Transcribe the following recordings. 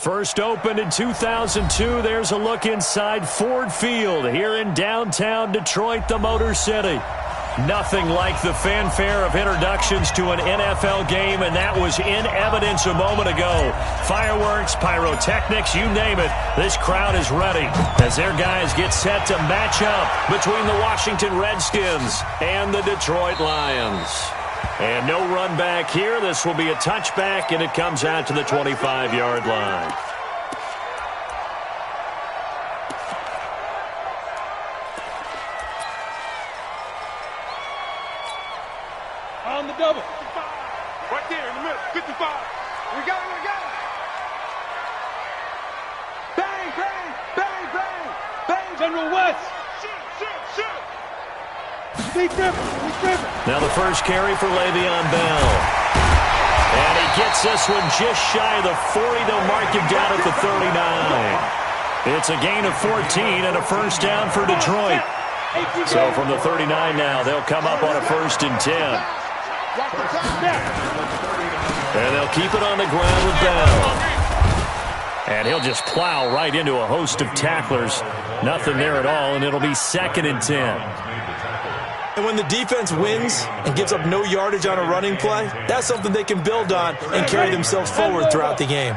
First opened in 2002, there's a look inside Ford Field here in downtown Detroit, the Motor City. Nothing like the fanfare of introductions to an NFL game, and that was in evidence a moment ago. Fireworks, pyrotechnics, you name it, this crowd is ready as their guys get set to match up between the Washington Redskins and the Detroit Lions. And no run back here. This will be a touchback, and it comes out to the 25-yard line. On the double. 55. Right there in the middle. 55. We got it. Bang, bang, bang, bang, bang. General West. Shoot. Be driven. Now the first carry for Le'Veon Bell. And he gets this one just shy of the 40. They'll mark him down at the 39. It's a gain of 14 and a first down for Detroit. So from the 39 now, they'll come up on a 1st and 10. And they'll keep it on the ground with Bell. And he'll just plow right into a host of tacklers. Nothing there at all, and it'll be 2nd and 10. And when the defense wins and gives up no yardage on a running play, that's something they can build on and carry themselves forward throughout the game.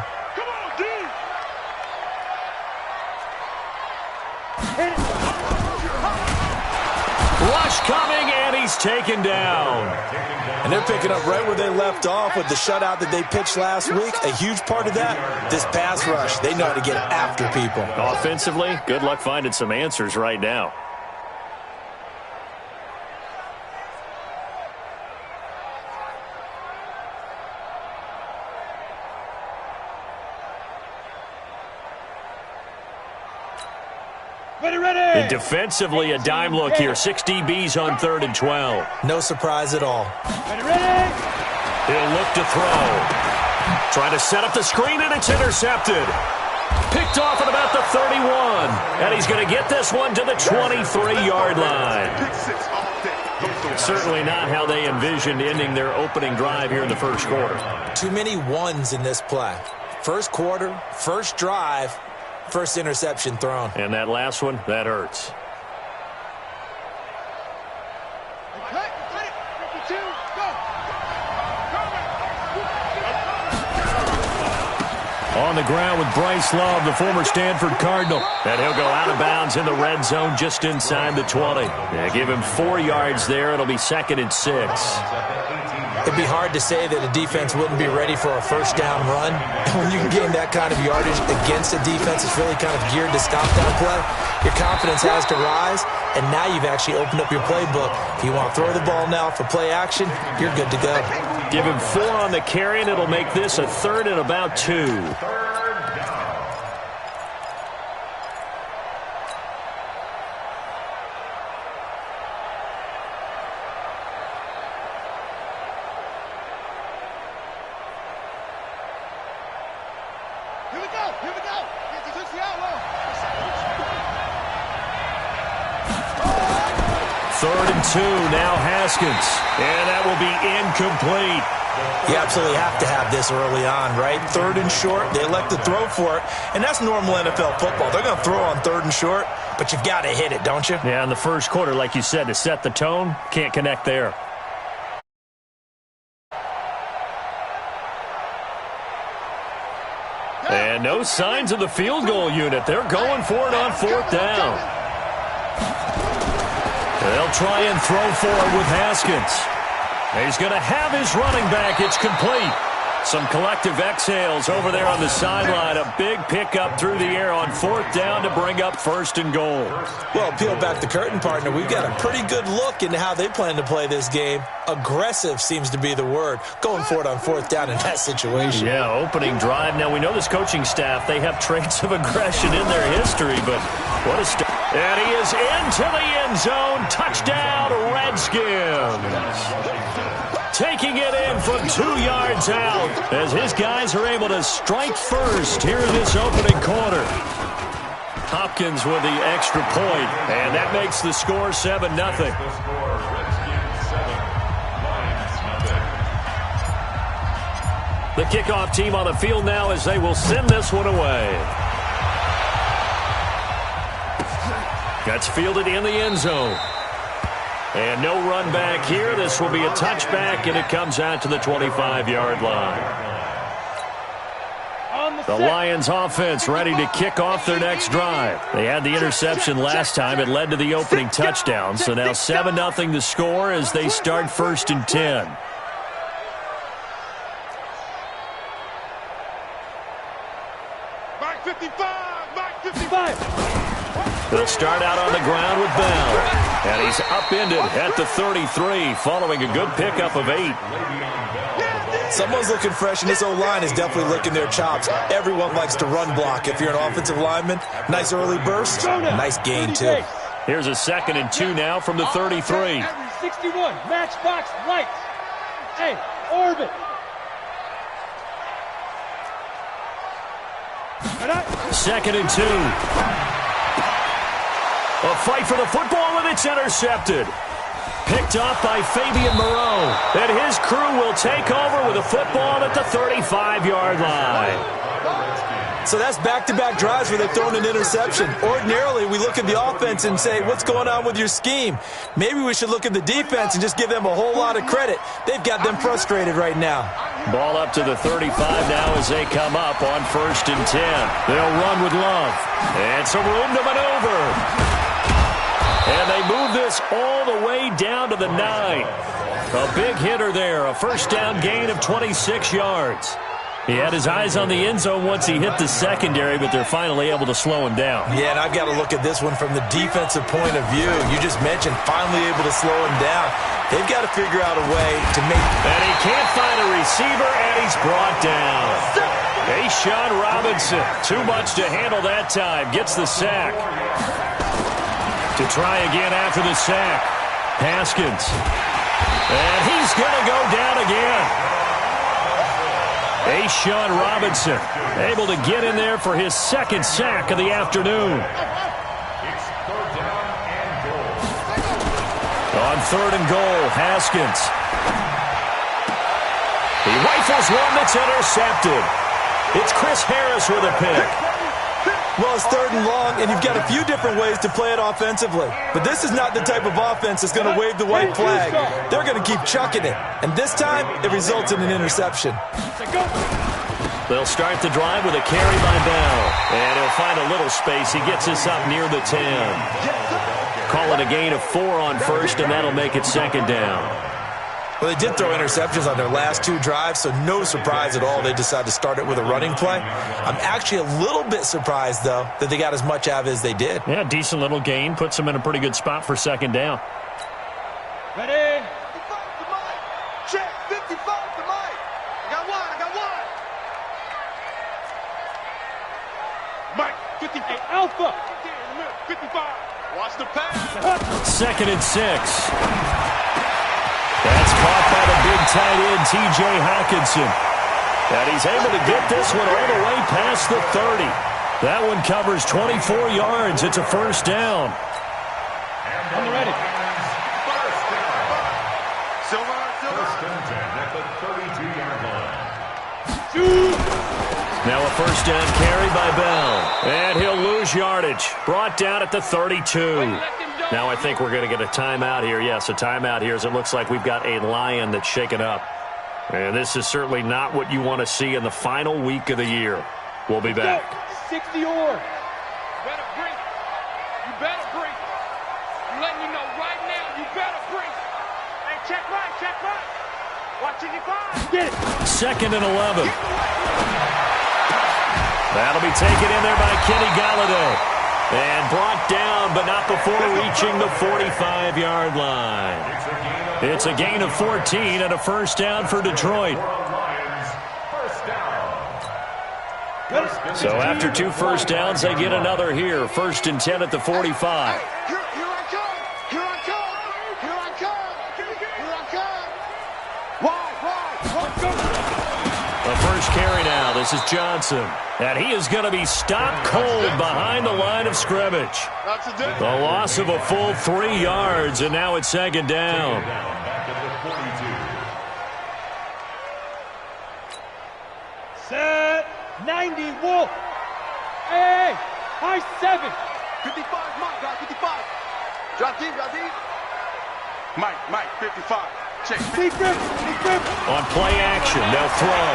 Rush coming, and he's taken down. And they're picking up right where they left off with the shutout that they pitched last week. A huge part of that, this pass rush. They know how to get after people. Offensively, good luck finding some answers right now. Ready. And defensively, a dime look here. 6 DBs on 3rd and 12. No surprise at all. Ready. He'll look to throw. Trying to set up the screen, and it's intercepted. Picked off at about the 31. And he's going to get this one to the 23-yard line. Certainly not how they envisioned ending their opening drive here in the first quarter. Too many ones in this play. First quarter, first drive, first interception thrown. And that last one, that hurts. On the ground with Bryce Love, the former Stanford Cardinal. And he'll go out of bounds in the red zone just inside the 20. Yeah, give him 4 yards there. It'll be 2nd and 6. It'd be hard to say that a defense wouldn't be ready for a first down run. When you can gain that kind of yardage against a defense that's really kind of geared to stop down play, your confidence has to rise, and now you've actually opened up your playbook. If you want to throw the ball now for play action, you're good to go. Give him 4 on the carry, and it'll make this a 3rd and about 2. Here we go. Third and 2, now Haskins. And that will be incomplete. You absolutely have to have this early on, right? 3rd and short, they elect to throw for it, and that's normal NFL football. They're going to throw on 3rd and short, but you've got to hit it, don't you? Yeah, in the first quarter, like you said, to set the tone, can't connect there. And no signs of the field goal unit. They're going for it on 4th down. They'll try and throw for it with Haskins. He's going to have his running back. It's complete. Some collective exhales over there on the sideline. A big pickup through the air on 4th down to bring up 1st and goal. Well, peel back the curtain, partner. We've got a pretty good look into how they plan to play this game. Aggressive seems to be the word. Going for it on 4th down in that situation. Yeah, opening drive. Now, we know this coaching staff, they have traits of aggression in their history, but what a start. And he is into the end zone. Touchdown, Redskins. Taking it in from 2 yards out as his guys are able to strike first here in this opening quarter. Hopkins with the extra point, and that makes the score 7-0. The kickoff team on the field now as they will send this one away. That's fielded in the end zone. And no run back here. This will be a touchback, and it comes out to the 25-yard line. The Lions offense ready to kick off their next drive. They had the interception last time. It led to the opening touchdown. So now 7-0 the score as they start 1st and 10. Back 55, back 55. They'll start out on the ground with Bell. And he's upended at the 33 following a good pickup of 8. Someone's looking fresh, and this O-line is definitely licking their chops. Everyone likes to run block. If you're an offensive lineman, nice early burst, nice gain, too. Here's a 2nd and 2 now from the 33. 61, matchbox, lights. Hey, orbit. 2nd and 2. A fight for the football, and it's intercepted. Picked up by Fabian Moreau. And his crew will take over with a football at the 35-yard line. So that's back-to-back drives where they've thrown an interception. Ordinarily, we look at the offense and say, what's going on with your scheme? Maybe we should look at the defense and just give them a whole lot of credit. They've got them frustrated right now. Ball up to the 35 now as they come up on 1st and 10. They'll run with Love. And some room to maneuver. And they move this all the way down to the 9. A big hitter there, a 1st down gain of 26 yards. He had his eyes on the end zone once he hit the secondary, but they're finally able to slow him down. Yeah, and I've got to look at this one from the defensive point of view. You just mentioned finally able to slow him down. They've got to figure out a way to make... And he can't find a receiver, and he's brought down. Sean Robinson, too much to handle that time, gets the sack. To try again after the sack. Haskins. And he's going to go down again. Sean Robinson able to get in there for his 2nd sack of the afternoon. On 3rd and goal, Haskins. He rifles one that's intercepted. It's Chris Harris with a pick. Well, it's 3rd and long, and you've got a few different ways to play it offensively. But this is not the type of offense that's going to wave the white flag. They're going to keep chucking it. And this time, it results in an interception. They'll start the drive with a carry by Bell. And he'll find a little space. He gets us up near the 10. Call it a gain of 4 on 1st, and that'll make it 2nd down. Well, they did throw interceptions on their last 2 drives, so no surprise at all they decided to start it with a running play. I'm actually a little bit surprised, though, that they got as much out of it as they did. Yeah, decent little gain. Puts them in a pretty good spot for 2nd down. Ready? 55 to Mike. Check. 55 to Mike. I got one. Mike, 55. Hey, Alpha. 55. Watch the pass. 2nd and 6. That's caught by the big tight end, T.J. Hawkinson. And he's able to get this one all the way past the 30. That one covers 24 yards. It's a 1st down. On the ready. Silver. First and 10 at the 32-yard line. Now a 1st down carry by Bell. And he'll lose yardage. Brought down at the 32. Now I think we're going to get a timeout here. Yes, a timeout here as it looks like we've got a Lion that's shaken up. And this is certainly not what you want to see in the final week of the year. We'll be back. 60 or. You better breathe. You better breathe. I'm letting you know right now, you better breathe. Hey, check right. Watching your five. Get it. 2nd and 11. That'll be taken in there by Kenny Golladay. And brought down, but not before reaching the 45-yard line. It's a gain of 14 and a 1st down for Detroit. So after 2 1st downs, they get another here. 1st and 10 at the 45. Here I come. The first carry now. This is Johnson. And he is going to be stopped cold behind the line of scrimmage. The loss of a full 3 yards, and now it's 2nd down. Set 90, Wolf. Hey, high 7. 55, Mike, guys, 55. Drop deep, drop deep. Mike, 55. Check. Deep grip, deep grip. On play action, they'll throw.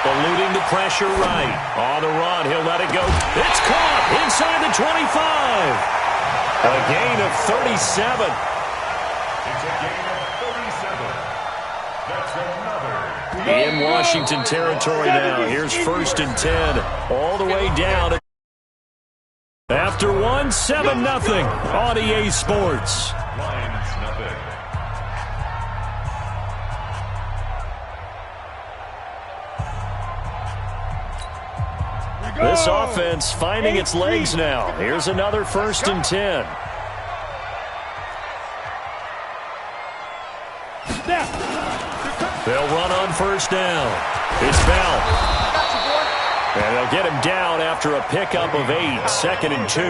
Eluding the pressure right. On the run, he'll let it go. It's caught inside the 25. A gain of 37. It's a gain of 37. That's another. In Washington territory now. Here's 1st and 10. All the way down. After 7-0 on EA Sports. Lions nothing. This offense finding its legs now. Here's another 1st and 10. They'll run on 1st down. It's Bell. And they'll get him down after a pickup of 8. 2nd and 2.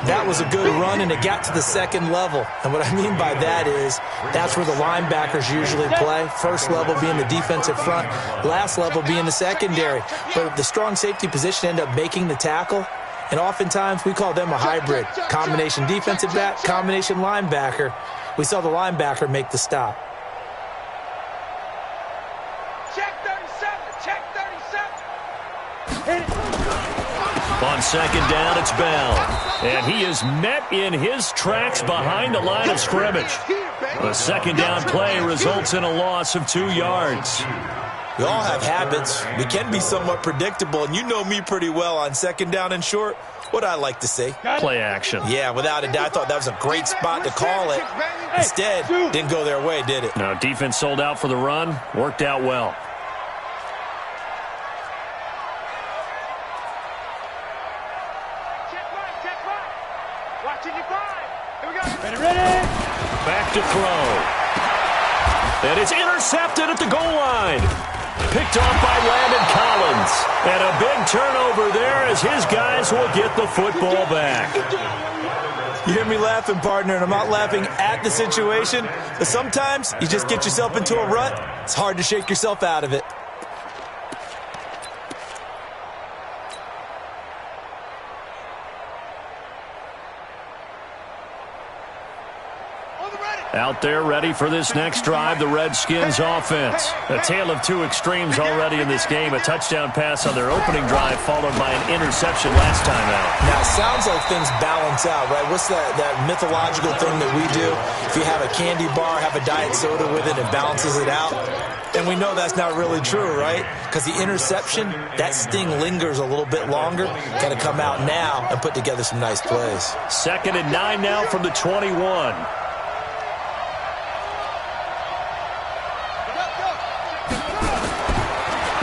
That was a good run, and it got to the 2nd level. And what I mean by that is that's where the linebackers usually play. First level being the defensive front, last level being the secondary. But the strong safety position ended up making the tackle, and oftentimes we call them a hybrid. Combination defensive back, combination linebacker. We saw the linebacker make the stop. Check 37, check 37. On 2nd down, it's Bell. And he is met in his tracks behind the line of scrimmage. The 2nd down play results in a loss of 2 yards. We all have habits. We can be somewhat predictable, and you know me pretty well on 2nd down and short. What I like to say. Play action. Yeah, without a doubt, I thought that was a great spot to call it. Instead, didn't go their way, did it? No, defense sold out for the run. Worked out well. Ready? Back to throw. And it's intercepted at the goal line. Picked off by Landon Collins. And a big turnover there as his guys will get the football back. You hear me laughing, partner, and I'm not laughing at the situation, but sometimes you just get yourself into a rut. It's hard to shake yourself out of it. Out there ready for this next drive, the Redskins offense. A tale of 2 extremes already in this game. A touchdown pass on their opening drive followed by an interception last time out. Now, it sounds like things balance out, right? What's that mythological thing that we do? If you have a candy bar, have a diet soda with it, it balances it out. And we know that's not really true, right? Because the interception, that sting lingers a little bit longer. Got to come out now and put together some nice plays. 2nd and 9 now from the 21.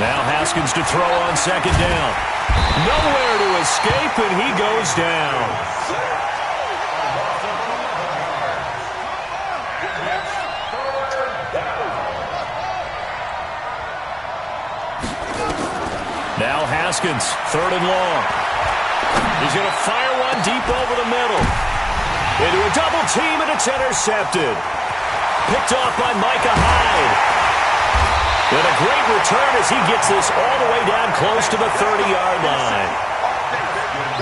Now Haskins to throw on 2nd down. Nowhere to escape, and he goes down. Now Haskins, 3rd and long. He's going to fire one deep over the middle. Into a double team, and it's intercepted. Picked off by Micah Hyde. And a great return as he gets this all the way down close to the 30-yard line.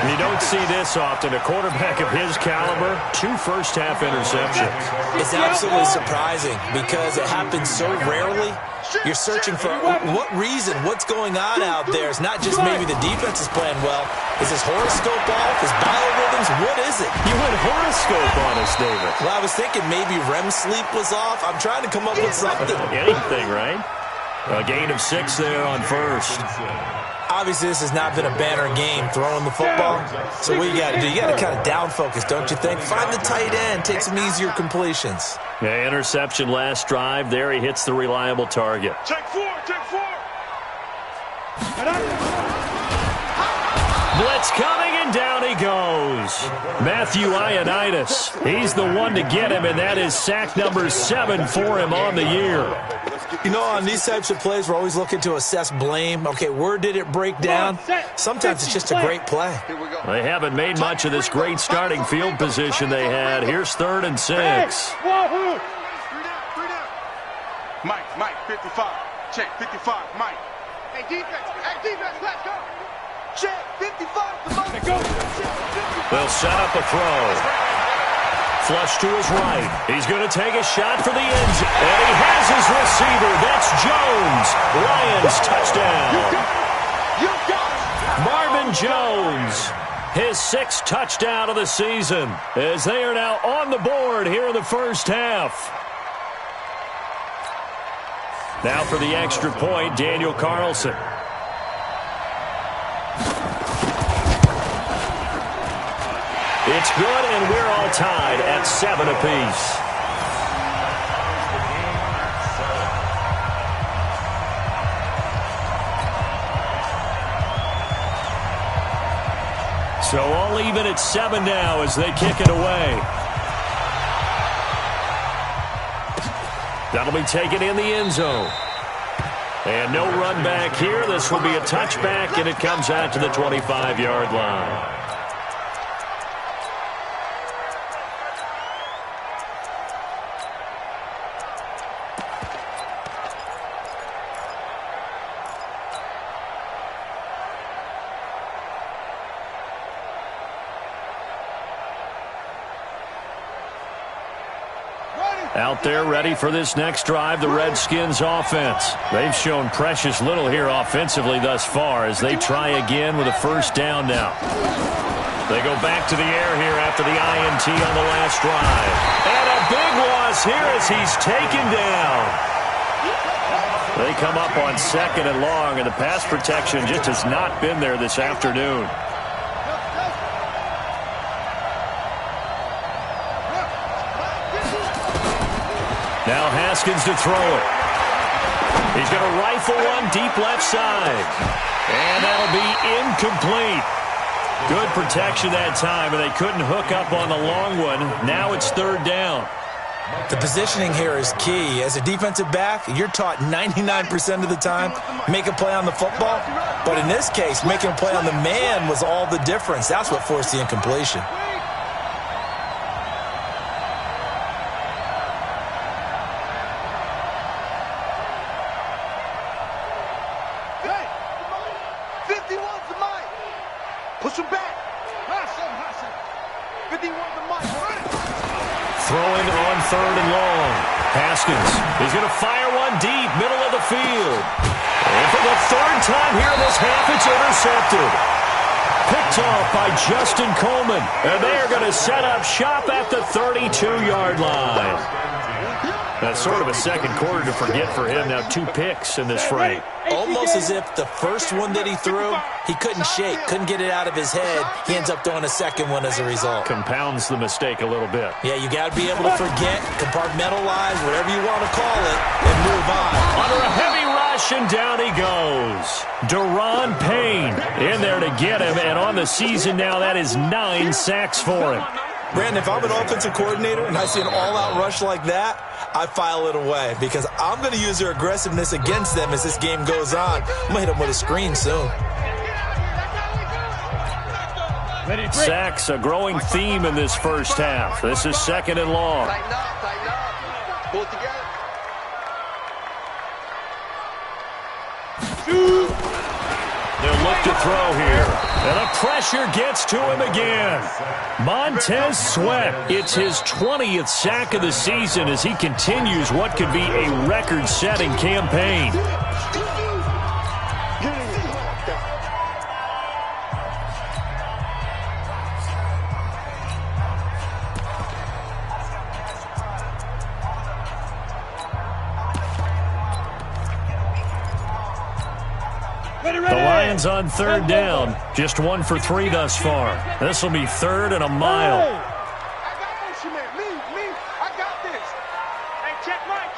You don't see this often. A quarterback of his caliber, 2 first-half interceptions. It's absolutely surprising because it happens so rarely. You're searching for what reason, what's going on out there. It's not just maybe the defense is playing well. Is his horoscope off? His biorhythms? What is it? You went horoscope on us, David. Well, I was thinking maybe REM sleep was off. I'm trying to come up with something. Anything, right? A gain of 6 there on 1st. Obviously, this has not been a banner game throwing the football. So what you got to do, you got to kind of down focus, don't you think? Find the tight end, take some easier completions. Yeah, interception last drive. There he hits the reliable target. Take 4, take 4. Blitz coming, and down he goes. Matthew Ioannidis. He's the one to get him, and that is sack number 7 for him on the year. You know, on these types of plays, we're always looking to assess blame. Okay, where did it break down? Sometimes it's just a great play. They haven't made much of this great starting field position they had. Here's 3rd and 6. Mike, 55. Check, 55, Mike. Hey, defense, let's go. Check, 55 to Mike. Go. They'll set up a throw. Flush to his right. He's going to take a shot for the end zone. And he has his receiver. That's Jones. Lions touchdown. You got it. Marvin Jones, his 6th touchdown of the season, as they are now on the board here in the first half. Now for the extra point, Daniel Carlson. It's good, and we're all tied at 7 apiece. So all even at 7 now as they kick it away. That'll be taken in the end zone. And no run back here. This will be a touchback, and it comes out to the 25-yard line. Out there ready for this next drive, the Redskins offense. They've shown precious little here offensively thus far as they try again with a first down now. They go back to the air here after the INT on the last drive. And a big loss here as he's taken down. They come up on 2nd and long, and the pass protection just has not been there this afternoon. Now Haskins to throw it. He's going to rifle one deep left side. And that'll be incomplete. Good protection that time, and they couldn't hook up on the long one. Now it's 3rd down. The positioning here is key. As a defensive back, you're taught 99% of the time, make a play on the football. But in this case, making a play on the man was all the difference. That's what forced the incompletion. Push him back. 51 to Mike. Throwing on 3rd and long. Haskins is going to fire one deep, middle of the field. And for the 3rd time here in this half, it's intercepted. Picked off by Justin Coleman. And they are going to set up shop at the 32-yard line. That's sort of a second quarter to forget for him. Now 2 picks in this frame. Almost as if the first one that he threw, he couldn't shake, couldn't get it out of his head. He ends up throwing a second one as a result. Compounds the mistake a little bit. Yeah, you got to be able to forget, compartmentalize, whatever you want to call it, and move on. Under a heavy rush, and down he goes. Deron Payne in there to get him, and on the season now, that is 9 sacks for him. Brandon, if I'm an offensive coordinator and I see an all-out rush like that, I file it away because I'm going to use their aggressiveness against them as this game goes on. I'm going to hit them with a screen soon. Sacks, a growing theme in this first half. This is 2nd and long. Tighten up. Pull it together. They'll look to throw here. And the pressure gets to him again. Montez Sweat, it's his 20th sack of the season as he continues what could be a record-setting campaign. The Lions on 3rd down. Just 1 for 3 thus far. This will be 3rd and a mile. I got this, man. Me. I got this. Hey, check right.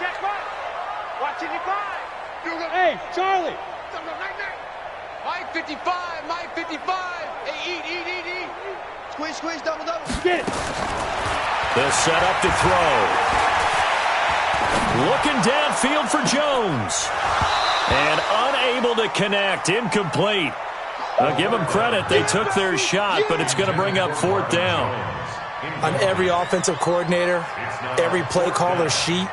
Watching your five. Hey, Charlie. Right there. Mike 55. Hey, eat. Squeeze, double. Get it. They'll set up to throw. Looking downfield for Jones. And unable to connect. Incomplete. I'll give them credit. They took their shot, but it's going to bring up 4th down. On every offensive coordinator, every play caller sheet,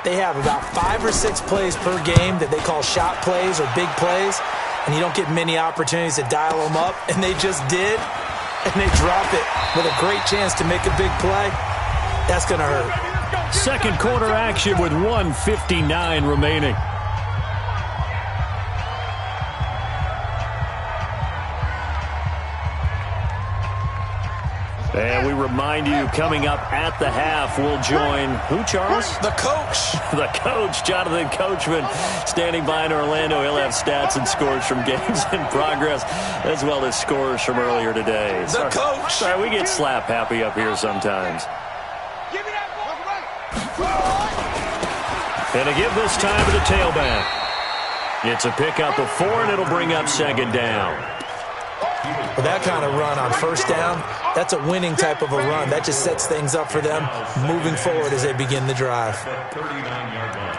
They have about 5 or 6 plays per game that they call shot plays or big plays, and you don't get many opportunities to dial them up, and they just did, and they drop it with a great chance to make a big play. That's going to hurt. Second quarter action with 1:59 remaining. And we remind you, coming up at the half, we'll join who, Charles? The coach. The coach, Jonathan Coachman, standing by in Orlando. He'll have stats and scores from games in progress, as well as scores from earlier today. The coach. Sorry, we get slap happy up here sometimes. Give me that ball. And to give this time to the tailback. It's a pickup of 4, and it'll bring up second down. With that kind of run on first down, that's a winning type of a run. That just sets things up for them moving forward as they begin the drive. 39-yard line.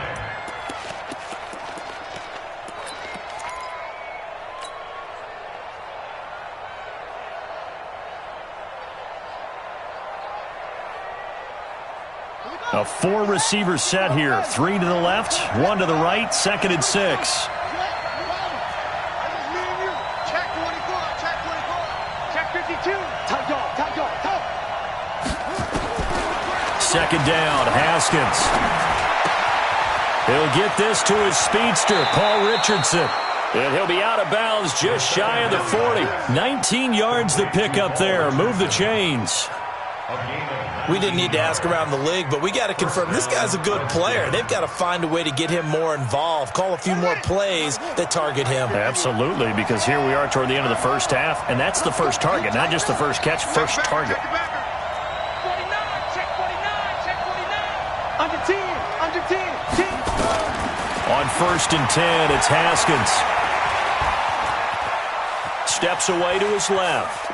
A 4-receiver set here. 3 to the left, 1 to the right, 2nd and 6. Second down, Haskins. He'll get this to his speedster, Paul Richardson. And he'll be out of bounds just shy of the 40. 19 yards to pick up there. Move the chains. We didn't need to ask around the league, but we got to confirm this guy's a good player. They've got to find a way to get him more involved, call a few more plays that target him. Absolutely, because here we are toward the end of the first half, and that's the first target, not just the first catch, first target. Under 10. On 1st and 10, it's Haskins. Steps away to his left.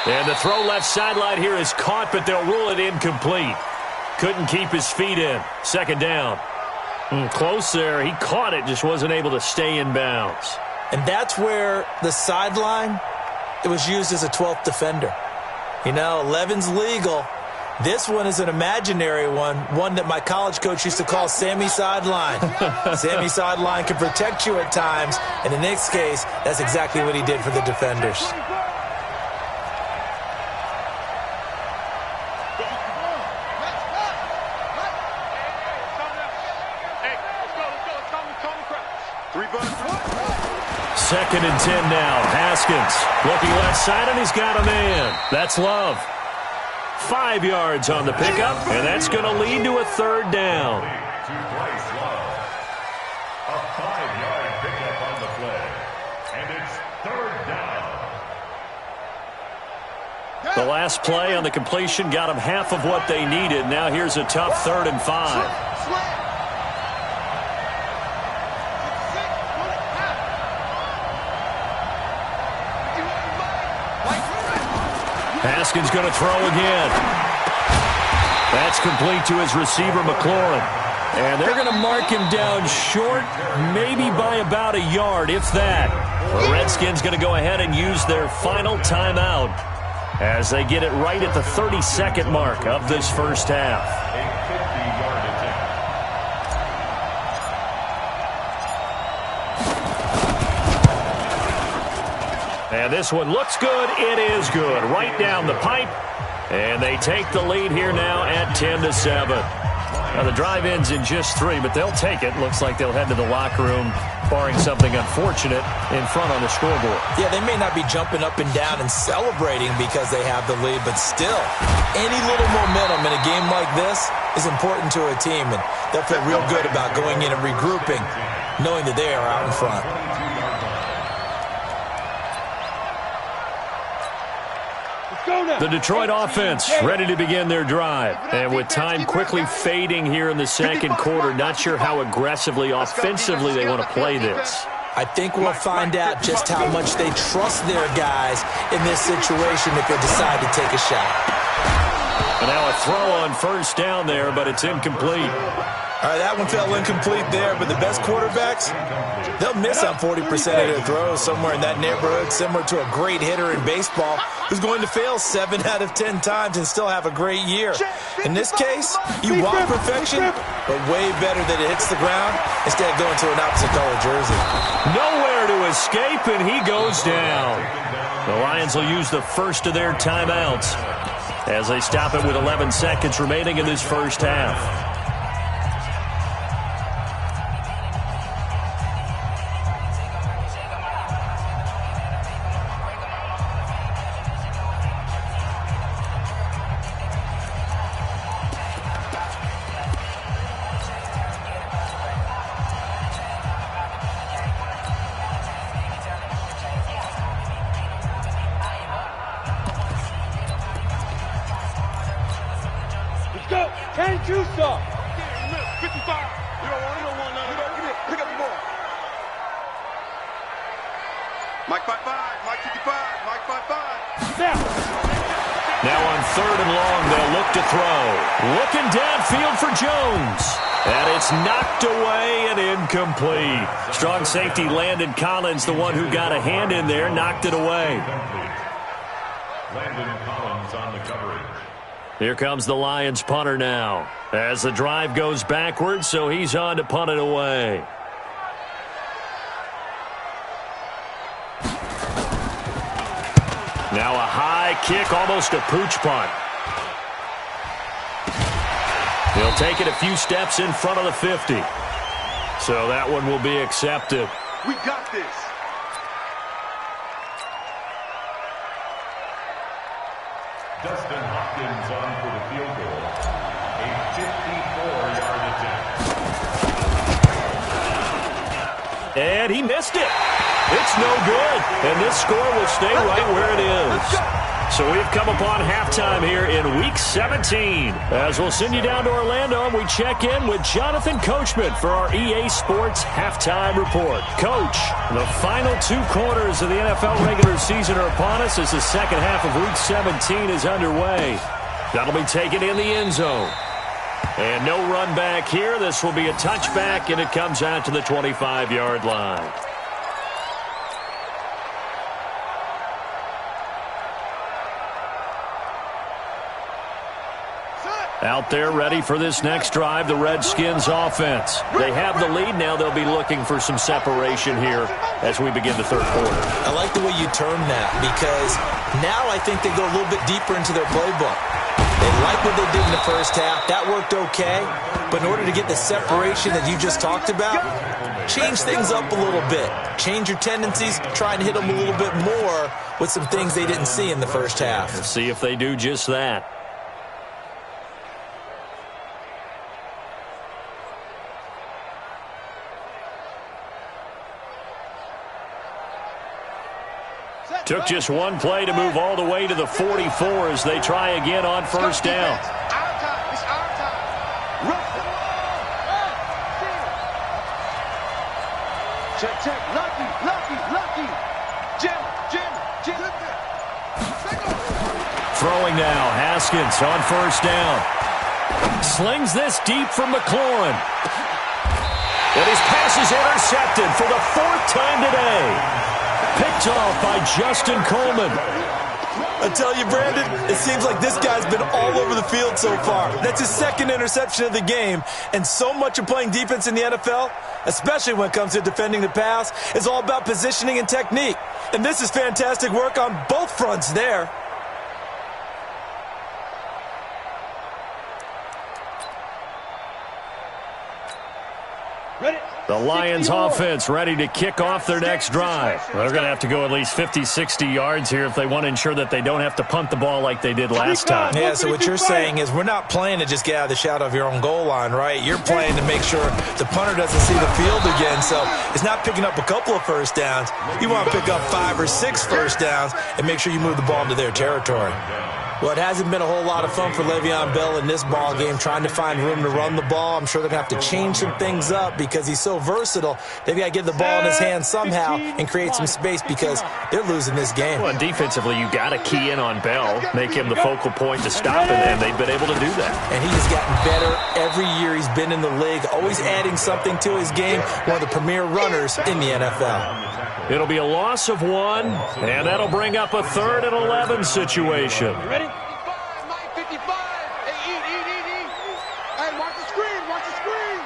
And the throw left sideline here is caught, but they'll rule it incomplete. Couldn't keep his feet in. Second down. Close there. He caught it, just wasn't able to stay in bounds. And that's where the sideline, it was used as a 12th defender. You know, 11's legal. This one is an imaginary one that my college coach used to call Sammy Sideline. Sammy Sideline can protect you at times, and in this case, that's exactly what he did for the defenders. Second and 10 now. Haskins looking left side, and he's got a man. That's Love. 5 yards on the pickup, and that's going to lead to a third down. To Bryce Love. A 5-yard pickup on the play. And it's third down. The last play on the completion got them half of what they needed. Now here's a tough 3rd and 5. Haskins going to throw again. That's complete to his receiver, McLaurin. And they're going to mark him down short, maybe by about a yard, if that. The Redskins going to go ahead and use their final timeout as they get it right at the 32nd mark of this first half. A 50-yard attempt. And this one looks good. It is good. Right down the pipe. And they take the lead here now at 10-7. Now the drive ends in just 3, but they'll take it. Looks like they'll head to the locker room, barring something unfortunate, in front on the scoreboard. Yeah, they may not be jumping up and down and celebrating because they have the lead, but still, any little momentum in a game like this is important to a team, and they'll feel real good about going in and regrouping, knowing that they are out in front. The Detroit offense ready to begin their drive. And with time quickly fading here in the second quarter, not sure how aggressively, offensively they want to play this. I think we'll find out just how much they trust their guys in this situation if they decide to take a shot. And now a throw on first down there, but it's incomplete. All right, that one fell incomplete there, but the best quarterbacks, they'll miss on 40% of their throws, somewhere in that neighborhood, similar to a great hitter in baseball who's going to fail 7 out of 10 times and still have a great year. In this case, you want perfection, but way better that it hits the ground instead of going to an opposite color jersey. Nowhere to escape, and he goes down. The Lions will use the first of their timeouts as they stop it with 11 seconds remaining in this first half. Go! 10 2 stop! 55. You don't want none. Give me it. Pick up the ball. Mike 55. Mike 55. Mike 55. Now on 3rd and long, they'll look to throw. Looking downfield for Jones. And it's knocked away and incomplete. Strong safety Landon Collins, the one who got a hand in there, knocked it away. Landon Collins on the coverage. Here comes the Lions punter now as the drive goes backwards, so he's on to punt it away. Now a high kick, almost a pooch punt. He'll take it a few steps in front of the 50. So that one will be accepted. We got this. Dustin Hopkins on for the field goal. A 54-yard attempt. And he missed it. It's no good. And this score will stay right where it is. So we've come upon halftime here in Week 17. As we'll send you down to Orlando, and we check in with Jonathan Coachman for our EA Sports Halftime Report. Coach, the final 2 quarters of the NFL regular season are upon us as the second half of Week 17 is underway. That'll be taken in the end zone. And no run back here. This will be a touchback, and it comes out to the 25-yard line. Out there ready for this next drive, the Redskins offense. They have the lead. Now they'll be looking for some separation here as we begin the third quarter. I like the way you term that, because now I think they go a little bit deeper into their playbook. They like what they did in the first half. That worked okay. But in order to get the separation that you just talked about, change things up a little bit. Change your tendencies. Try and hit them a little bit more with some things they didn't see in the first half. Let's see if they do just that. Took just one play to move all the way to the 44 as they try again on first down. It's our time. Check. Lucky. Jim. Throwing now, Haskins on first down. Slings this deep from McLaurin. And his pass is intercepted for the 4th time today. Picked off by Justin Coleman. I tell you, Brandon, it seems like this guy's been all over the field so far. That's his 2nd interception of the game. And so much of playing defense in the NFL, especially when it comes to defending the pass, is all about positioning and technique. And this is fantastic work on both fronts there. Ready? The Lions offense ready to kick off their next drive. They're going to have to go at least 50, 60 yards here if they want to ensure that they don't have to punt the ball like they did last time. Yeah, so what you're saying is we're not playing to just get out of the shadow of your own goal line, right? You're playing to make sure the punter doesn't see the field again. So it's not picking up a couple of first downs. You want to pick up 5 or 6 first downs and make sure you move the ball into their territory. Well, it hasn't been a whole lot of fun for Le'Veon Bell in this ball game, trying to find room to run the ball. I'm sure they'd have to change some things up because he's so versatile. They've got to get the ball in his hands somehow and create some space because they're losing this game. Well, defensively, you got to key in on Bell, make him the focal point to stop him, and they've been able to do that. And he has gotten better every year he's been in the league, always adding something to his game, one of the premier runners in the NFL. It'll be a loss of 1, and that'll bring up a 3rd and 11 situation. Ready? 55. Hey, eat. Hey, watch the screen. Watch the screen.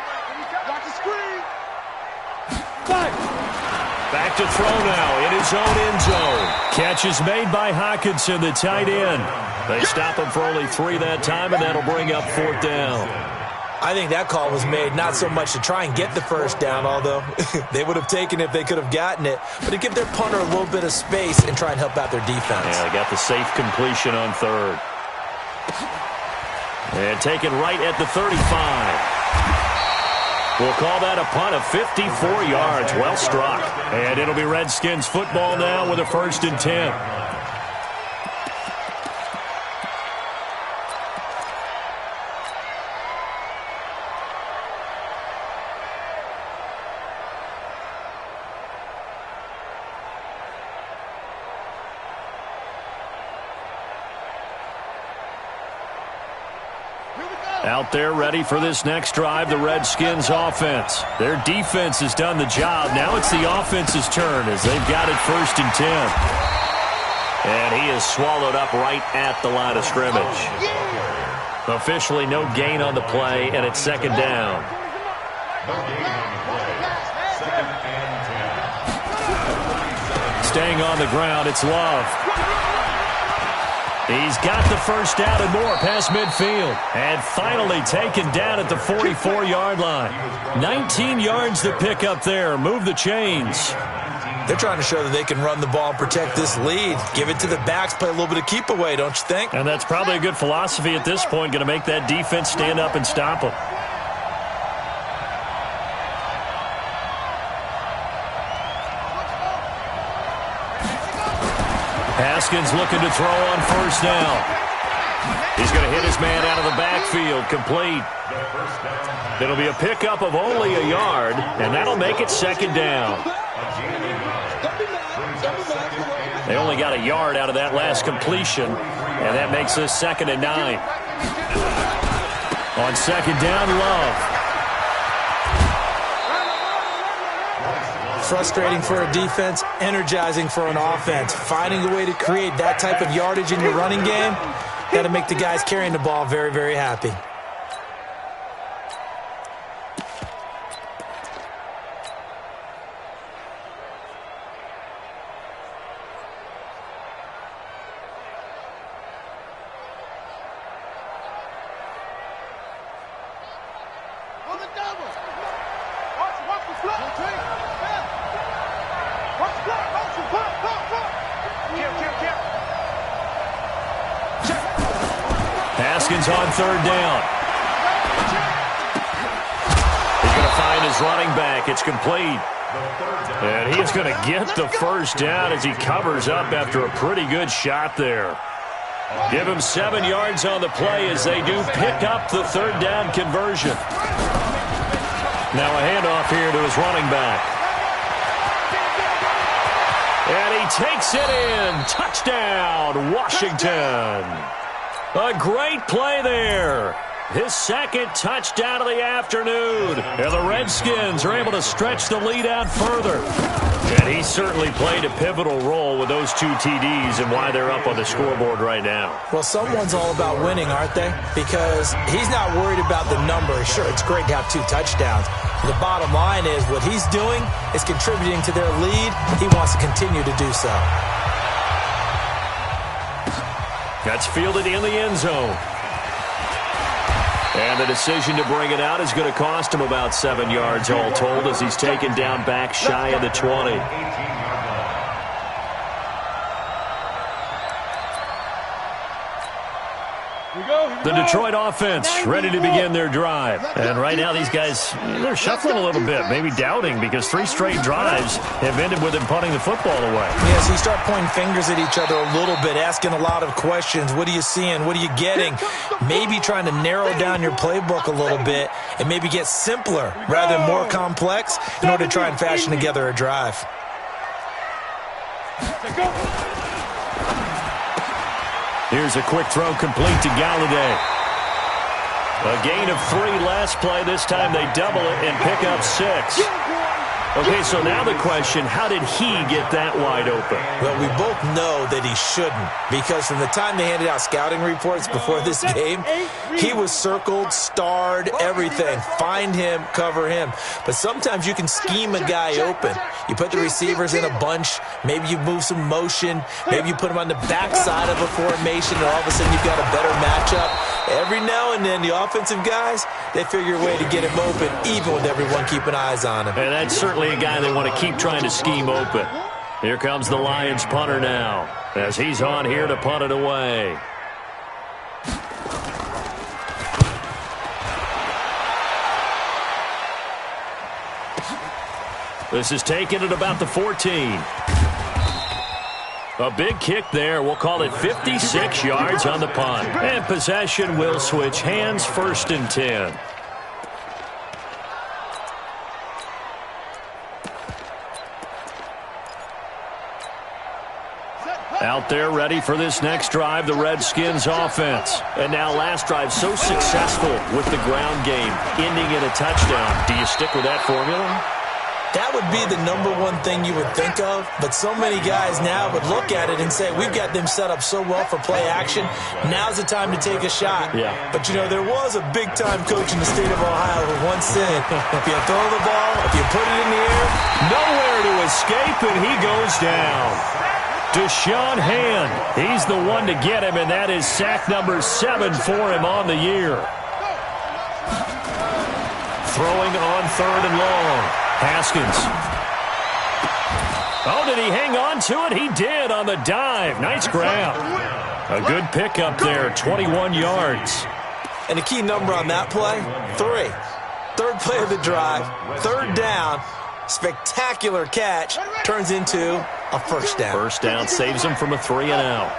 5. Back to throw now in his own end zone. Catch is made by Hockenson, the tight end. They stop him for only 3 that time, and that'll bring up 4th down. I think that call was made not so much to try and get the first down, although they would have taken it if they could have gotten it, but to give their punter a little bit of space and try and help out their defense. Yeah, they got the safe completion on 3rd. And taken right at the 35. We'll call that a punt of 54 yards. Well struck. And it'll be Redskins football now with a 1st and 10. Out there ready for this next drive, the Redskins offense. Their defense has done the job. Now it's the offense's turn as they've got it 1st and 10. And he is swallowed up right at the line of scrimmage. Officially no gain on the play, and it's 2nd down. Staying on the ground, it's Love. He's got the 1st down and more past midfield. And finally taken down at the 44-yard line. 19 yards to pick up there. Move the chains. They're trying to show that they can run the ball and protect this lead. Give it to the backs, play a little bit of keep away, don't you think? And that's probably a good philosophy at this point. Going to make that defense stand up and stop them. Haskins looking to throw on 1st down. He's going to hit his man out of the backfield, complete. It'll be a pickup of only a yard, and that'll make it 2nd down. They only got a yard out of that last completion, and that makes this 2nd and 9. On 2nd down, Love. Frustrating for a defense, energizing for an offense. Finding a way to create that type of yardage in your running game, got to make the guys carrying the ball very, very happy. Haskins on 3rd down. He's going to find his running back. It's complete. And he's going to get the 1st down as he covers up after a pretty good shot there. Give him 7 yards on the play as they do pick up the 3rd down conversion. Now a handoff here to his running back. And he takes it in. Touchdown, Washington. A great play there. His 2nd touchdown of the afternoon. And the Redskins are able to stretch the lead out further. And he certainly played a pivotal role with those 2 TDs and why they're up on the scoreboard right now. Well, someone's all about winning, aren't they? Because he's not worried about the number. Sure, it's great to have 2 touchdowns. The bottom line is what he's doing is contributing to their lead. He wants to continue to do so. That's fielded in the end zone. And the decision to bring it out is going to cost him about 7 yards all told as he's taken down back shy of the 20. We The Detroit offense ready to begin their drive. And right now these guys, they're shuffling a little bit, maybe doubting, because 3 straight drives have ended with them punting the football away. Yeah, so you start pointing fingers at each other a little bit, asking a lot of questions. What are you seeing? What are you getting? Maybe trying to narrow down your playbook a little bit and maybe get simpler rather than more complex in order to try and fashion together a drive. Here's a quick throw complete to Galladay. A gain of 3 last play. This time they double it and pick up 6. Okay, so now the question, how did he get that wide open? Well, we both know that he shouldn't, because from the time they handed out scouting reports before this game, he was circled, starred, everything. Find him, cover him. But sometimes you can scheme a guy open. You put the receivers in a bunch, maybe you move some motion, maybe you put him on the backside of a formation, and all of a sudden you've got a better matchup. Every now and then, the offensive guys, they figure a way to get him open, even with everyone keeping eyes on him. And that's certainly a guy they want to keep trying to scheme open. Here comes the Lions punter now, as he's on here to punt it away. This is taken at about the 14. A big kick there. We'll call it 56 yards on the punt. And possession will switch hands, 1st and 10. Out there ready for this next drive, the Redskins offense. And now last drive so successful with the ground game, ending in a touchdown. Do you stick with that formula? That would be the #1 thing you would think of, but so many guys now would look at it and say, we've got them set up so well for play action, now's the time to take a shot. Yeah. But, you know, there was a big-time coach in the state of Ohio who once said, if you throw the ball, if you put it in the air, nowhere to escape, and he goes down. Deshaun Hand, he's the one to get him, and that is sack number 7 for him on the year. Throwing on 3rd and long. Haskins. Oh, did he hang on to it? He did on the dive. Nice grab. A good pickup there, 21 yards. And the key number on that play, 3. 3rd play of the drive, 3rd down, spectacular catch, turns into a 1st down. 1st down saves them from a 3-and-out.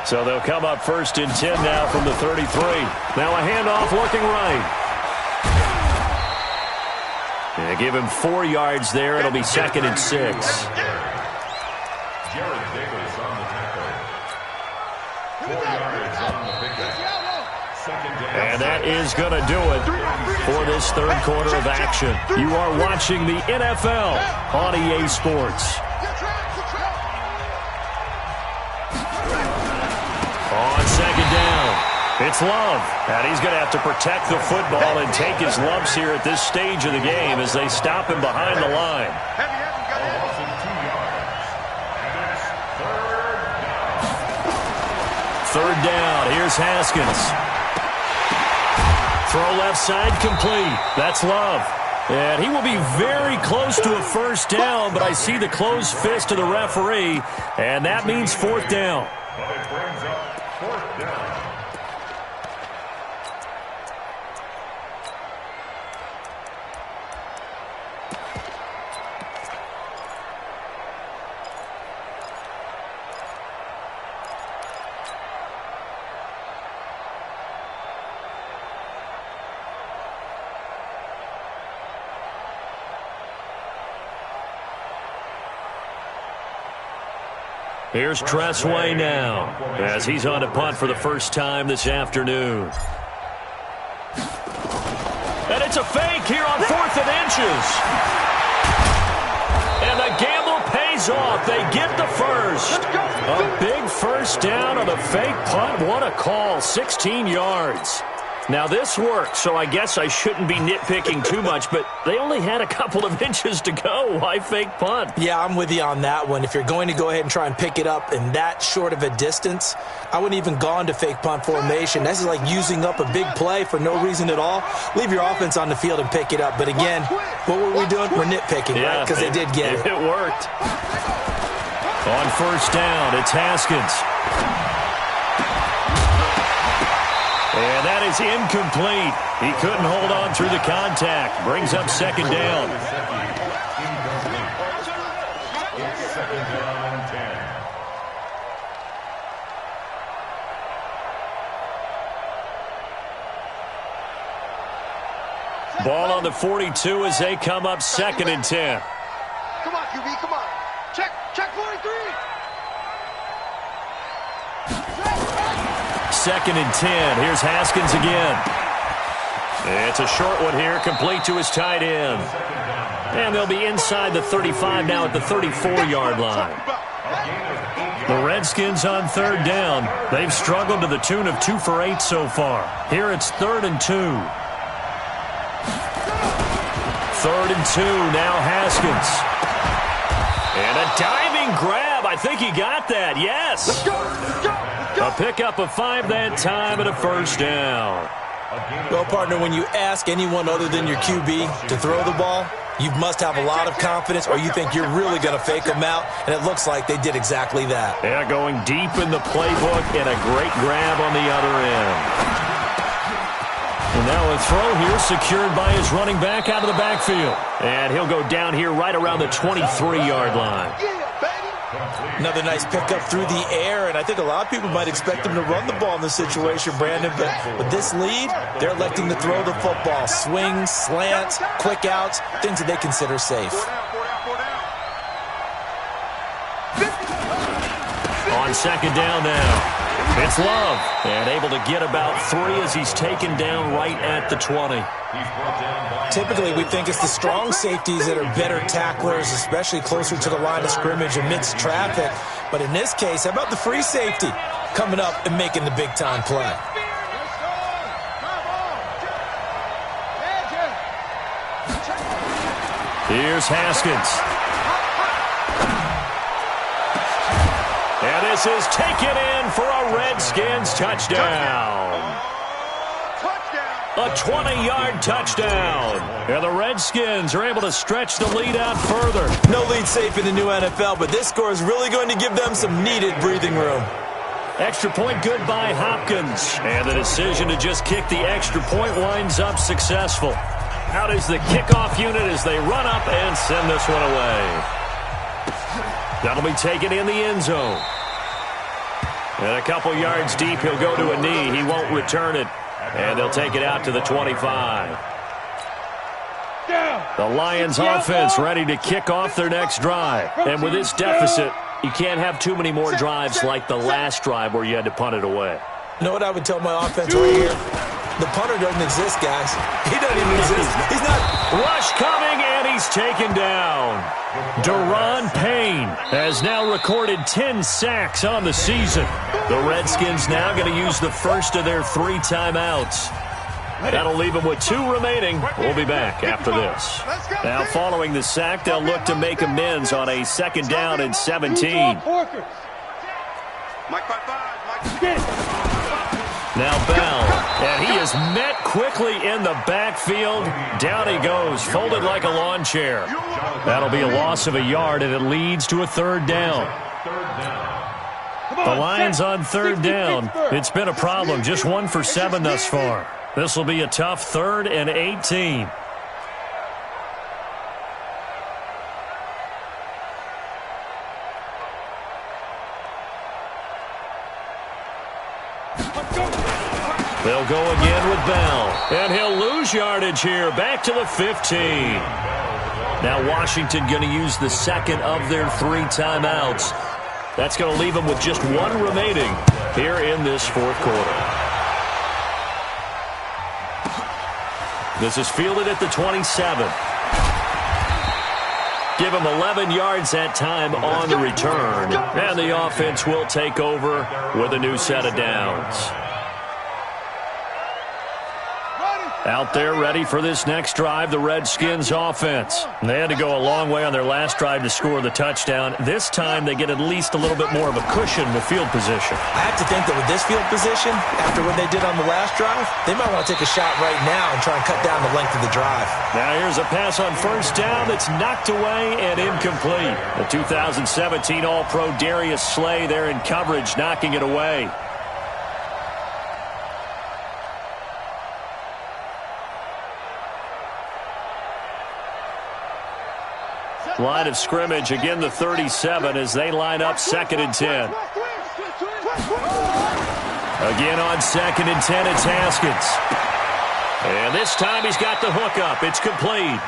So they'll come up 1st and 10 now from the 33. Now a handoff looking right. And give him 4 yards there. It'll be 2nd and 6. And that is going to do it for this 3rd quarter of action. You are watching the NFL on EA Sports. On 2nd down. It's Love, and he's going to have to protect the football and take his lumps here at this stage of the game as they stop him behind the line. Third down. Here's Haskins. Throw left side complete. That's Love. And he will be very close to a 1st down, but I see the closed fist of the referee, and that means 4th down. But it brings up 4th down. Here's Tressway now, as he's on to punt for the first time this afternoon. And it's a fake here on 4th and inches. And the gamble pays off. They get the first. A big 1st down on a fake punt. What a call. 16 yards. Now, this worked, so I guess I shouldn't be nitpicking too much, but they only had a couple of inches to go. Why fake punt? Yeah, I'm with you on that one. If you're going to go ahead and try and pick it up in that short of a distance, I wouldn't even gone to fake punt formation. This is like using up a big play for no reason at all. Leave your offense on the field and pick it up. But again, what were we doing? We're nitpicking, right? Because they did get it. It worked. On 1st down, it's Haskins. And that is incomplete. He couldn't hold on through the contact. Brings up second down. Second down and 10. Ball on the 42 as they come up second and 10. Come on, QB, come on. Check 43. Second and 10. Here's Haskins again. It's a short one here, complete to his tight end. And they'll be inside the 35 now at the 34-yard line. The Redskins on third down. They've struggled to the tune of 2 for 8 so far. Here it's 3rd and 2. 3rd and 2, now Haskins. And a diving grab. I think he got that, yes. Let's go. A pickup of 5 that time and a first down. Well, partner, when you ask anyone other than your QB to throw the ball, you must have a lot of confidence or you think you're really going to fake them out, and it looks like they did exactly that. Yeah, going deep in the playbook and a great grab on the other end. And now a throw here secured by his running back out of the backfield. And he'll go down here right around the 23-yard line. Another nice pickup through the air, and I think a lot of people might expect him to run the ball in this situation, Brandon, but with this lead, they're electing to throw the football. Swings, slants, quick outs, things that they consider safe. On second down now, it's Love, and able to get about 3 as he's taken down right at the 20. Typically, we think it's the strong safeties that are better tacklers, especially closer to the line of scrimmage amidst traffic. But in this case, how about the free safety coming up and making the big-time play? Here's Haskins. And this is taken in for a Redskins touchdown. A 20-yard touchdown. And the Redskins are able to stretch the lead out further. No lead safe in the new NFL, but this score is really going to give them some needed breathing room. Extra point good by Hopkins. And the decision to just kick the extra point winds up successful. Out is the kickoff unit as they run up and send this one away. That'll be taken in the end zone. And a couple yards deep, he'll go to a knee. He won't return it. And they'll take it out to the 25. The Lions offense ready to kick off their next drive. And with this deficit, you can't have too many more drives like the last drive where you had to punt it away. You know what I would tell my offense right here? The punter doesn't exist, guys. He doesn't even exist. He's not. Rush coming, and he's taken down. Daron Payne has now recorded 10 sacks on the season. The Redskins now going to use the first of their 3 timeouts. That'll leave them with 2 remaining. We'll be back after this. Now, following the sack, they'll look to make amends on a second down and 17. Now Bell, and he is met quickly in the backfield. Down he goes, folded like a lawn chair. That'll be a loss of a yard, and it leads to a 3rd down. The Lions on 3rd down. It's been a problem, just 1 for 7 thus far. This will be a tough 3rd and 18. They'll go again with Bell. And he'll lose yardage here. Back to the 15. Now Washington going to use the second of their 3 timeouts. That's going to leave them with just 1 remaining here in this 4th quarter. This is fielded at the 27. Give him 11 yards that time on the return. And the offense will take over with a new set of downs. Out there ready for this next drive, the Redskins offense. They had to go a long way on their last drive to score the touchdown. This time they get at least a little bit more of a cushion with field position. I have to think that with this field position, after what they did on the last drive, they might want to take a shot right now and try and cut down the length of the drive. Now here's a pass on first down that's knocked away and incomplete. The 2017 All-Pro Darius Slay there in coverage, knocking it away. Line of scrimmage, again the 37 as they line up 2nd and 10. Again on 2nd and 10, it's Haskins. And this time he's got the hook up. It's complete.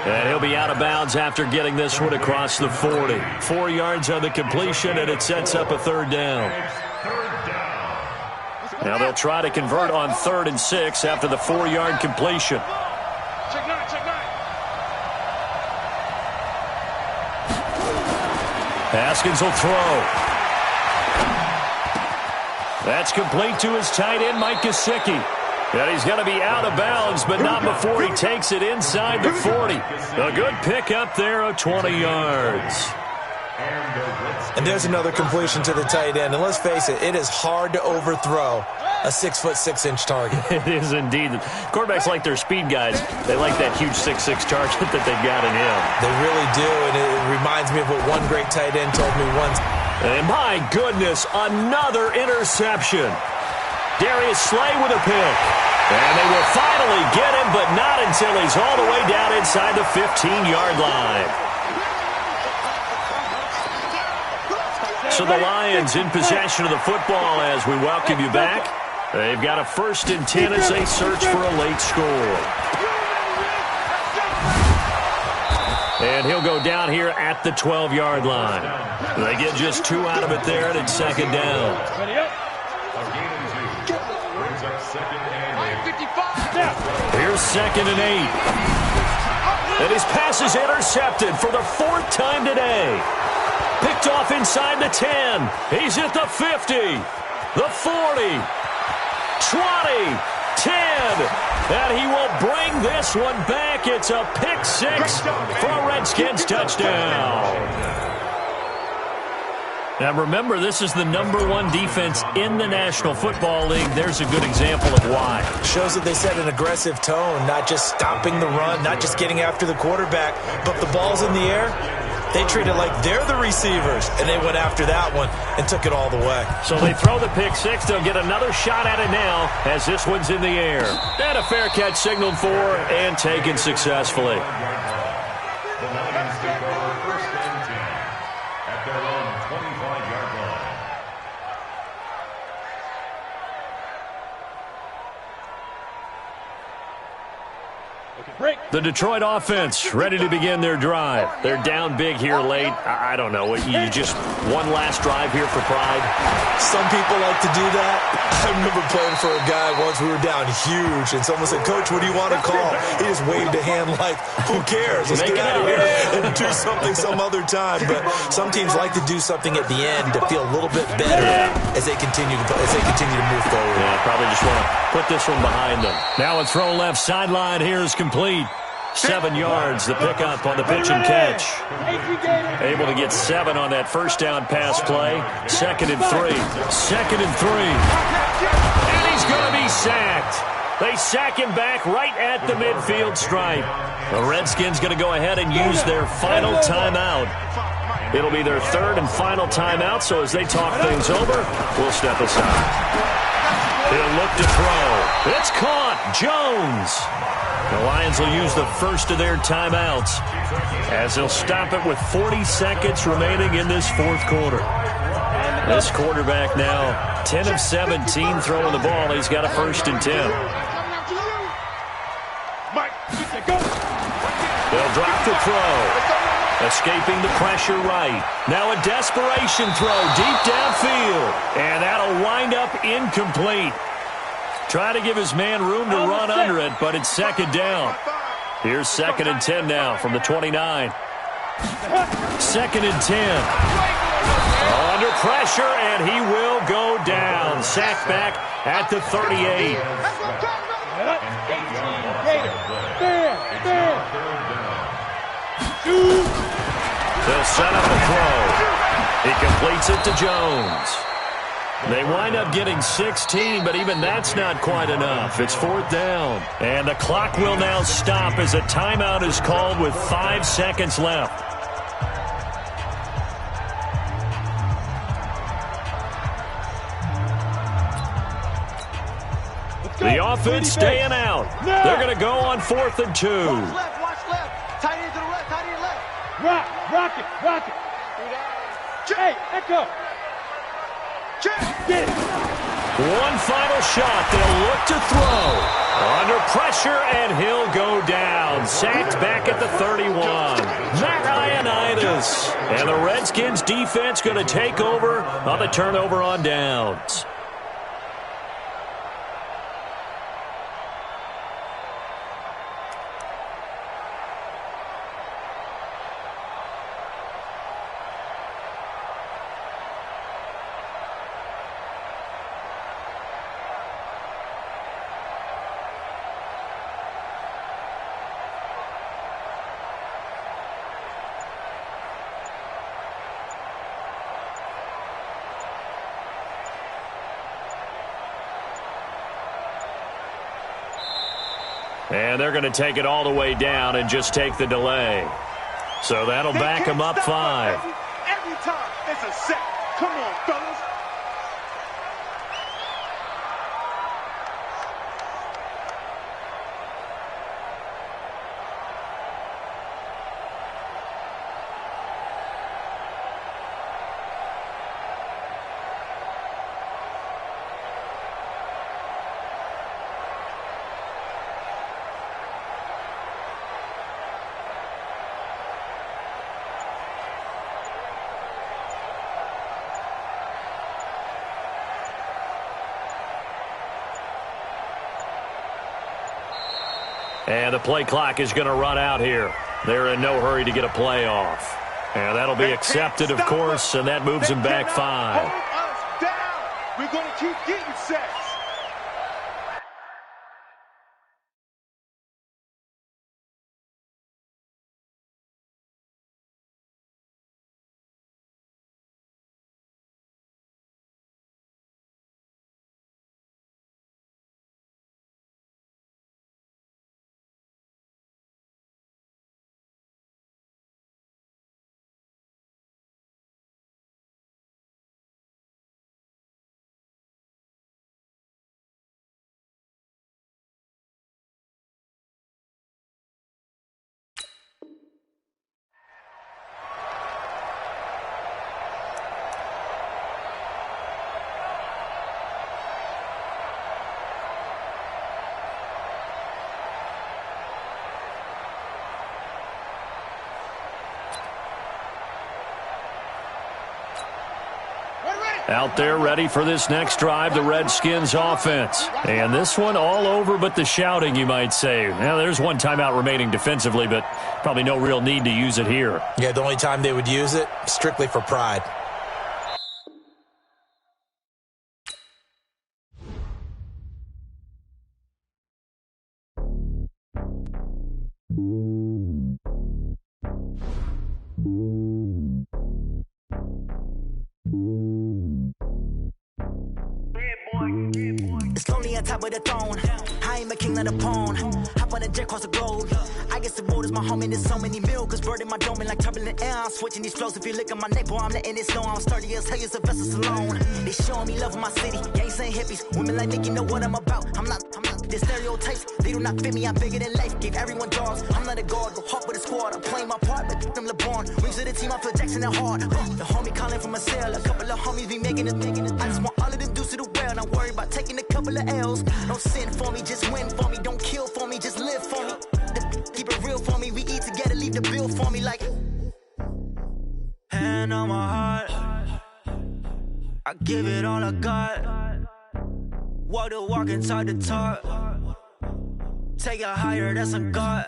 And he'll be out of bounds after getting this one across the 40. 4 yards on the completion, and it sets up a 3rd down. Now they'll try to convert on 3rd and 6 after the 4-yard completion. Check 9, check 9. Haskins will throw. That's complete to his tight end, Mike Gesicki. And he's going to be out of bounds, but not before he takes it inside the 40. A good pickup there of 20 yards. And there's another completion to the tight end. And let's face it, it is hard to overthrow a 6'6" target. It is indeed. Quarterbacks like their speed guys. They like that huge 6'6" target that they got in him. They really do, and it reminds me of what one great tight end told me once. And my goodness, another interception. Darius Slay with a pick. And they will finally get him, but not until he's all the way down inside the 15-yard line. So the Lions in possession of the football as we welcome you back. They've got a 1st and 10 as they search for a late score. And he'll go down here at the 12-yard line. They get just 2 out of it there, and it's 2nd down. Here's 2nd and 8. And his pass is intercepted for the 4th time today. Picked off inside the 10. He's at the 50, the 40, 20, 10. And he will bring this one back. It's a pick 6 for a Redskins touchdown. Now, remember, this is the #1 defense in the National Football League. There's a good example of why. Shows that they set an aggressive tone, not just stopping the run, not just getting after the quarterback, but the ball's in the air. They treat it like they're the receivers, and they went after that one and took it all the way. So they throw the pick 6. They'll get another shot at it now as this one's in the air. And a fair catch signaled for and taken successfully. The Lions take over 1st and 10 at their own 25-yard line. The Detroit offense ready to begin their drive. They're down big here late. I don't know. You just one last drive here for pride? Some people like to do that. I remember playing for a guy once. We were down huge, and someone said, "Coach, what do you want to call?" He just waved a hand like, "Who cares? Let's get out of here and do something some other time." But some teams like to do something at the end to feel a little bit better as they continue to move forward. Yeah, probably just want to put this one behind them. Now a throw left sideline here is complete. 7 yards, the pickup on the pitch and catch. Able to get 7 on that 1st down pass play. 2nd and 3. 2nd and 3. And he's going to be sacked. They sack him back right at the midfield stripe. The Redskins going to go ahead and use their final timeout. It'll be their 3rd and final timeout, so as they talk things over, we'll step aside. He'll look to throw. It's caught. Jones. The Lions will use the first of their timeouts as they'll stop it with 40 seconds remaining in this 4th quarter. This quarterback now 10 of 17 throwing the ball. He's got a 1st and 10. They'll drop the throw. Escaping the pressure right. Now a desperation throw deep downfield. And that'll wind up incomplete. Try to give his man room to run under it, but it's 2nd down. Here's 2nd and 10 now from the 29. 2nd and 10. Under pressure, and he will go down. Sacked back at the 38. They'll set up a throw. He completes it to Jones. They wind up getting 16, but even that's not quite enough. It's 4th down. And the clock will now stop as a timeout is called with 5 seconds left. The offense staying out. They're going to go on 4th and 2. Watch left. Tight end to the right, tight end left. Right. Rock it. Hey, echo. Get it. One final shot. They'll look to throw. Under pressure, and he'll go down. Sacked back at the 31. Matt Ioannidis. And the Redskins defense going to take over on the turnover on downs. And they're going to take it all the way down and just take the delay. So that'll back them up 5. Every time it's a sack. Come on, fellas. And the play clock is going to run out here. They're in no hurry to get a play off. And that'll be accepted, of course, and that moves them back 5. Hold us down. We're going to keep getting sacks. Out there ready for this next drive, the Redskins offense. And this one all over but the shouting, you might say. Now, there's one timeout remaining defensively, but probably no real need to use it here. Yeah, the only time they would use it, strictly for pride. It's lonely on top of the throne. I ain't a king of the pawn. Hop on a jet across the globe. I guess the world is my home and there's so many miracles burning my dome and like turbulent air. I'm switching these flows. If you look at my neck, boy, I'm letting it slow. I'm sturdy as hell, it's a vessel alone. They showing me love in my city. Gangs ain't hippies. Women like Nick, you know what I'm about. I'm not the stereotypes. They do not fit me. I'm bigger than life. Gave everyone jobs. I'm not a guard. Go hard with a squad. I'm playing my part, but I'm LeBron. Wings of the team, I feel Jackson and hard. The homie calling from a cell. A couple of homies be making it. I just want all of them dudes to the well. Not worry about taking a couple of L's. Don't sin for me, just win for me. Don't kill for me, just live for me. Keep it real for me. We eat together, leave the bill for me like. Hand on my heart, I give it all I got. Walk the walk inside the talk. Take it higher, that's a God.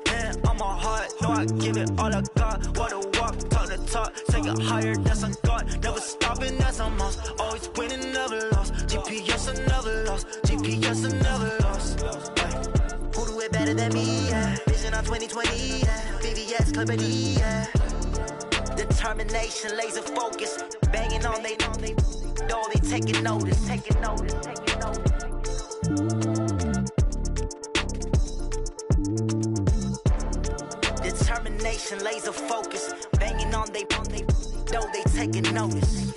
Hand on my heart, no, I give it all I got. Walk the walk, talk the talk. Take it higher, that's a God. Never stopping, that's a must. Always winning, never lost. GPS, I never lost. GPS, I never lost. Who do it better than me? Yeah. Vision on 2020. Yeah. VVS, Company. Yeah. Determination, laser focus. Banging on they door, they taking notice. Taking notice. Determination, laser focus. Banging on they door, they taking notice.